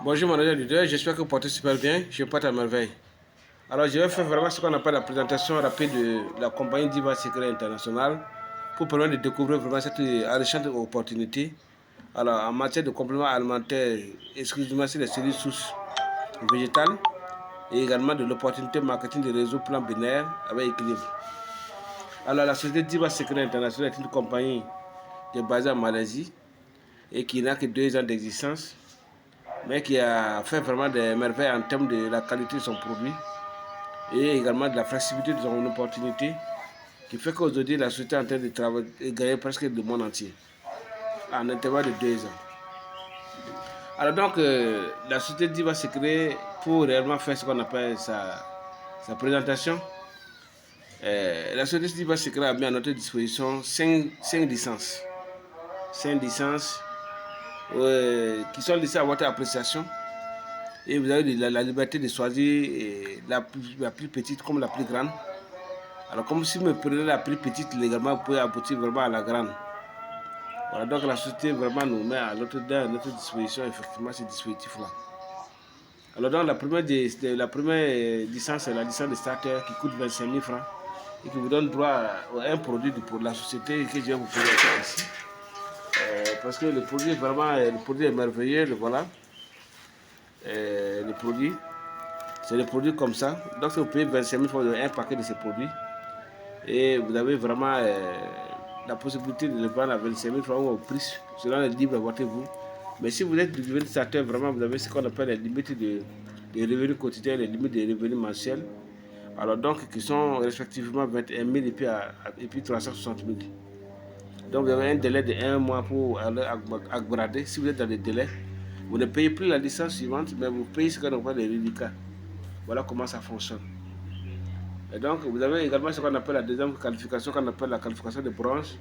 Bonjour mon leader, j'espère que vous portez super bien, je porte à merveille. Alors je vais faire vraiment ce qu'on appelle la présentation rapide de la compagnie Diva Secret International pour permettre de découvrir vraiment cette enrichissante opportunité. Alors en matière de compléments alimentaires, exclusivement sur les cellules sources végétales et également de l'opportunité marketing des réseaux plan binaire avec équilibre. Alors la société Diva Secret International est une compagnie qui est basée en Malaisie et qui n'a que 2 ans d'existence, mais qui a fait vraiment des merveilles en termes de la qualité de son produit et également de la flexibilité de son opportunité, qui fait qu'aujourd'hui la société est en train de travailler et gagner presque le monde entier en intervalle de 2 ans. Alors donc, la société Diva s'est créée pour réellement faire ce qu'on appelle sa présentation. La société Diva s'est créée a mis à notre disposition 5 licences. 5 licences qui sont laissées à votre appréciation. Et vous avez la liberté de choisir la plus petite comme la plus grande. Alors comme si vous me prenez la plus petite légalement, vous pouvez aboutir vraiment à la grande. Voilà, donc la société vraiment nous met à notre disposition effectivement ces dispositifs-là. Alors donc la première licence, c'est la licence de starter qui coûte 25 000 francs et qui vous donne droit à un produit de la société que je vais vous présenter ici. Parce que le produit est merveilleux, voilà. Le produit, c'est le produit comme ça. Donc si vous payez 25 000 francs, vous avez un paquet de ces produits. Et vous avez vraiment la possibilité de le vendre à 25 000 francs au prix selon les livres de vous. Mais si vous êtes utilisateur, vraiment, vous avez ce qu'on appelle les limites de revenus quotidiens, les limites de revenus mensuels. Alors donc, qui sont respectivement 21 000 et puis 360 000. Donc vous avez un délai de 1 mois pour aller upgrader. Si vous êtes dans les délais, vous ne payez plus la licence suivante, mais vous payez ce qu'on appelle les reliquats. Voilà comment ça fonctionne. Et donc, vous avez également ce qu'on appelle la deuxième qualification, qu'on appelle la qualification de bronze,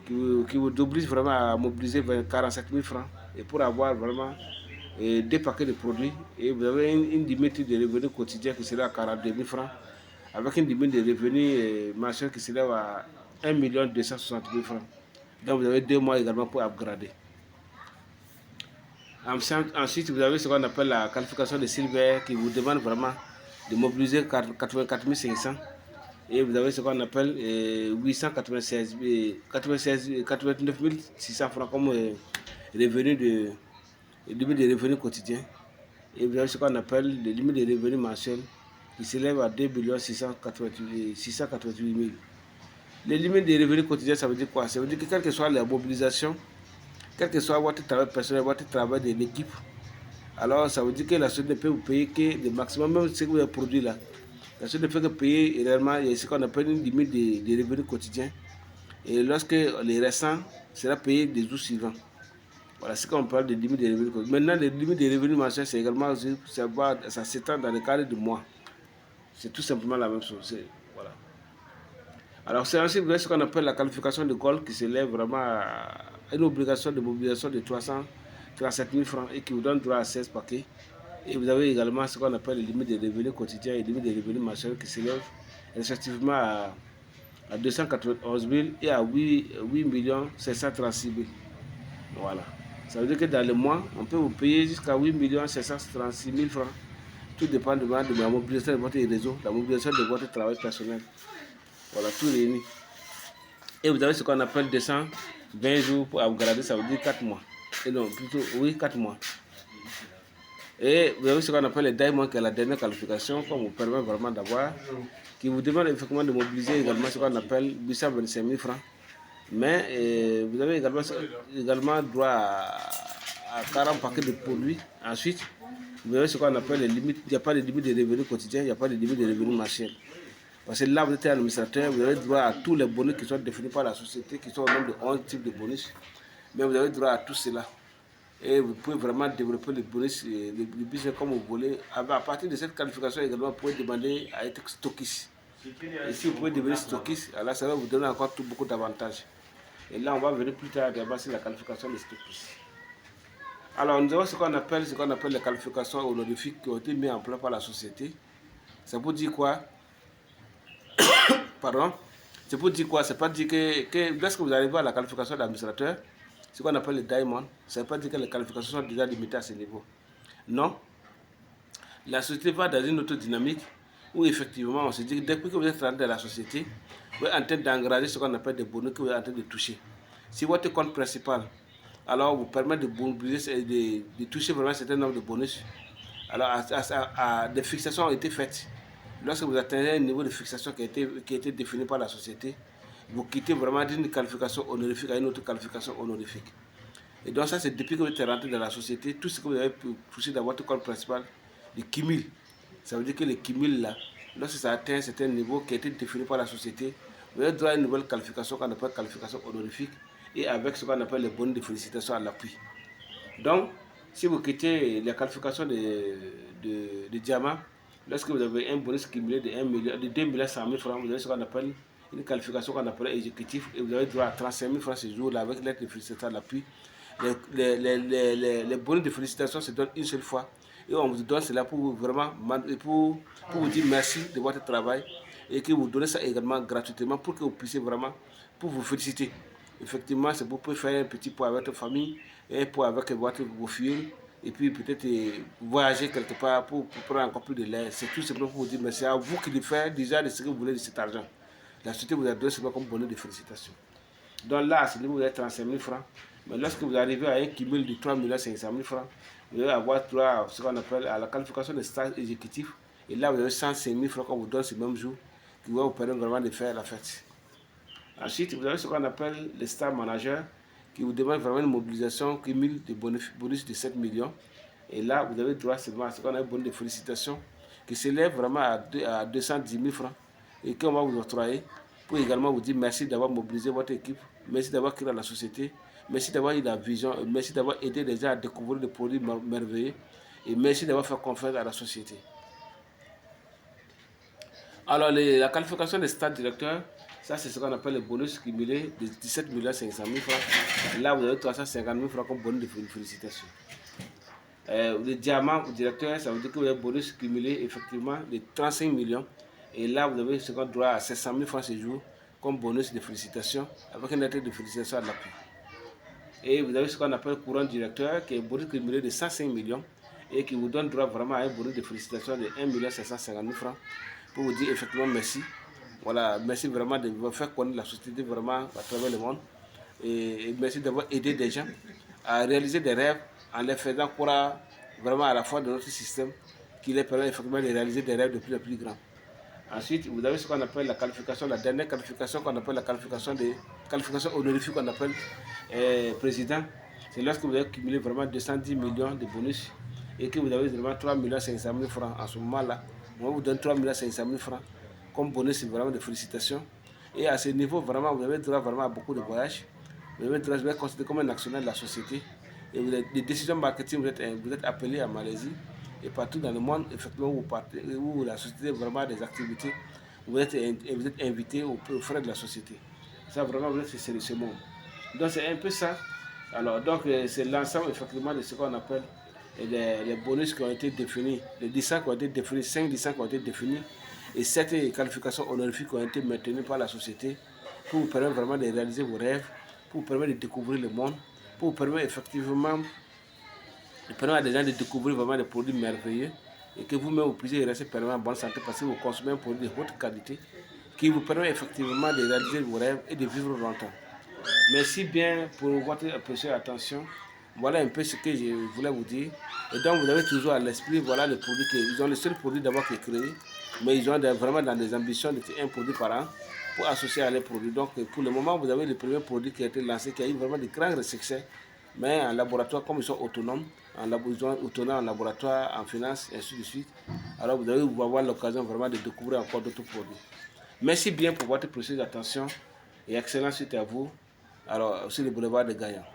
qui vous oblige vraiment à mobiliser 47 000 francs. Et pour avoir vraiment 2 paquets de produits, et vous avez une limite de revenus quotidiens qui s'élève à 42 000 francs, avec une limite de revenus mensuels qui s'élève à 1 260 000 francs. Donc, vous avez 2 mois également pour upgrader. Ensuite, vous avez ce qu'on appelle la qualification de silver qui vous demande vraiment de mobiliser 84 500. Et vous avez ce qu'on appelle 89 600 francs comme limite de revenus quotidiens. Et vous avez ce qu'on appelle les limites de revenus mensuels qui s'élèvent à 2 688 000. Les limites de revenus quotidiens, ça veut dire quoi? Ça veut dire que quelle que soit la mobilisation, quel que soit votre travail personnel, votre travail de l'équipe, alors ça veut dire que la société ne peut vous payer que le maximum, même ce que vous avez produit là. La société ne peut que payer réellement ce qu'on appelle une limite de revenus quotidiens. Et lorsque les restants sera payé des jours suivants. Voilà ce qu'on parle de limites de revenus quotidiens. Maintenant, les limites de revenus mensuels, c'est également, ça s'étend dans le cadre de mois. C'est tout simplement la même chose. Voilà. Alors, c'est ainsi ce qu'on appelle la qualification de Gold qui s'élève vraiment à une obligation de mobilisation de 337 000 francs et qui vous donne droit à 16 paquets. Et vous avez également ce qu'on appelle les limites de revenus quotidiens et les limites de revenus mensuels qui s'élèvent respectivement à 291 000 et à 8 736 000. Voilà. Ça veut dire que dans le mois, on peut vous payer jusqu'à 8 736 000 francs. Tout dépendamment de la mobilisation de votre réseau, la mobilisation de votre travail personnel. Voilà, tout réuni. Et vous avez ce qu'on appelle 220 jours pour upgrader, ça veut dire 4 mois. Et non, plutôt, oui, 4 mois. Et vous avez ce qu'on appelle les diamants, qui est la dernière qualification, qu'on vous permet vraiment d'avoir, qui vous demande effectivement de mobiliser également ce qu'on appelle 825 000 francs. Mais vous avez également droit à 40 paquets de produits. Ensuite, vous avez ce qu'on appelle les limites. Il n'y a pas de limite de revenus quotidiens, il n'y a pas de limite de revenus mensuels. Parce que là, vous êtes administrateur, vous avez droit à tous les bonus qui sont définis par la société, qui sont au nombre de 11 types de bonus. Mais vous avez droit à tout cela. Et vous pouvez vraiment développer le bonus, le business comme vous voulez. À partir de cette qualification également, vous pouvez demander à être stockiste. Et si vous pouvez devenir stockiste, alors ça va vous donner encore beaucoup d'avantages. Et là, on va venir plus tard d'abord sur la qualification des stockistes. Alors, nous avons ce qu'on appelle les qualifications honorifiques qui ont été mises en place par la société. Ça veut dire quoi? Pardon? C'est pour dire quoi? C'est pas dire que lorsque vous arrivez à la qualification d'administrateur, ce qu'on appelle le diamond, ça ne veut pas dire que les qualifications sont déjà limitées à ce niveau. Non. La société va dans une autre dynamique où effectivement on se dit que depuis que vous êtes rentré dans la société, vous êtes en train d'engranger ce qu'on appelle des bonus que vous êtes en train de toucher. Si votre compte principal alors vous permet de mobiliser, de toucher vraiment un certain nombre de bonus, alors des fixations ont été faites. Lorsque vous atteignez un niveau de fixation qui a été défini par la société, vous quittez vraiment d'une qualification honorifique à une autre qualification honorifique. Et donc ça, c'est depuis que vous êtes rentré dans la société, tout ce que vous avez pu toucher dans votre compte principal, le cumul. Ça veut dire que le cumul là, lorsque ça atteint un certain niveau qui a été défini par la société, vous avez droit à une nouvelle qualification qu'on appelle qualification honorifique et avec ce qu'on appelle les bonus de félicitations à l'appui. Donc, si vous quittez la qualification de diamant, lorsque vous avez un bonus cumulé de 1 million, de 2 100 000 francs, vous avez ce qu'on appelle une qualification qu'on appelle exécutif et vous avez droit à 35 000 francs ce jour-là avec lettre de félicitations à l'appui. Les bonus de félicitations se donnent une seule fois et on vous donne cela pour vraiment pour vous dire merci de votre travail et que vous donnez ça également gratuitement pour que vous puissiez vraiment pour vous féliciter. Effectivement, c'est pour faire un petit pot avec votre famille, un pot avec vos filles et puis peut-être voyager quelque part pour prendre encore plus de l'air. C'est tout simplement pour vous dire merci à vous qui le faites déjà de ce que vous voulez de cet argent. La société vous a donné seulement comme bonus de félicitations. Donc là, à ce niveau, vous avez 35 000 francs. Mais lorsque vous arrivez à un cumul de 3 500 000 francs, vous allez avoir ce qu'on appelle à la qualification de stage exécutif. Et là, vous avez 105 000 francs qu'on vous donne ce même jour, qui va vous permettre vraiment de faire la fête. Ensuite, vous avez ce qu'on appelle les star managers, qui vous demandent vraiment une mobilisation cumul de bonus de 7 millions. Et là, vous avez droit seulement à ce qu'on appelle bonus de félicitations, qui s'élève vraiment à 210 000 francs, et qu'on va vous octroyer pour également vous dire merci d'avoir mobilisé votre équipe, merci d'avoir créé la société, merci d'avoir eu la vision, merci d'avoir aidé les gens à découvrir des produits merveilleux et merci d'avoir fait confiance à la société. Alors, la qualification des stades directeurs, ça c'est ce qu'on appelle le bonus cumulé de 17 500 000 francs. Là, vous avez 350 000 francs comme bonus de félicitations. Le diamant au directeur, ça veut dire que vous avez un bonus cumulé effectivement de 35 millions. Et là, vous avez ce qu'on droit à 700 000 francs ce jour comme bonus de félicitations avec une lettre de félicitations à l'appui. Et vous avez ce qu'on appelle courant directeur qui est un bonus cumulé de 105 millions et qui vous donne droit vraiment à un bonus de félicitations de 1 750 000 francs pour vous dire effectivement merci. Voilà, merci vraiment de vous faire connaître la société vraiment à travers le monde et merci d'avoir aidé des gens à réaliser des rêves en les faisant croire vraiment à la fois de notre système qui les permet effectivement de réaliser des rêves de plus en plus grands. Ensuite, vous avez ce qu'on appelle la qualification, la dernière qualification qu'on appelle la qualification honorifique qu'on appelle président. C'est lorsque vous avez cumulé vraiment 210 millions de bonus et que vous avez vraiment 3 500 000 francs en ce moment-là. On vous donne 3 500 000 francs comme bonus vraiment de félicitations. Et à ce niveau, vraiment, vous avez droit vraiment à beaucoup de voyages. Vous avez droit à être considéré comme un actionnaire de la société. Et vous avez des décisions marketing, vous êtes appelé à Malaisie. Et partout dans le monde, effectivement, où la société vraiment des activités, vous êtes invité aux frais de la société. Ça, vraiment, vous êtes sur ce monde. Donc, c'est un peu ça. Alors, donc, c'est l'ensemble, effectivement, de ce qu'on appelle les bonus qui ont été définis, les licences qui ont été définis, 5 licences qui ont été définies, et 7 qualifications honorifiques qui ont été maintenues par la société pour vous permettre vraiment de réaliser vos rêves, pour vous permettre de découvrir le monde, pour vous permettre effectivement de permettre à des gens de découvrir vraiment des produits merveilleux et que vous-même vous puissiez rester permanent en bonne santé parce que vous consommez un produit de haute qualité qui vous permet effectivement de réaliser vos rêves et de vivre longtemps. Merci bien pour votre précieuse attention. Voilà un peu ce que je voulais vous dire. Et donc vous avez toujours à l'esprit, voilà le produit ils ont le seul produit d'abord qui est créé, mais ils ont vraiment dans des ambitions de créer un produit par an pour associer à les produits. Donc pour le moment, vous avez le premier produit qui a été lancé, qui a eu vraiment de grands succès. Mais en laboratoire, comme ils sont autonomes, ils sont autonomes en laboratoire, en finance, et ainsi de suite, alors vous allez avoir l'occasion vraiment de découvrir encore d'autres produits. Merci bien pour votre précieuse attention et excellente suite à vous. Alors, sur le boulevard de Gaillard.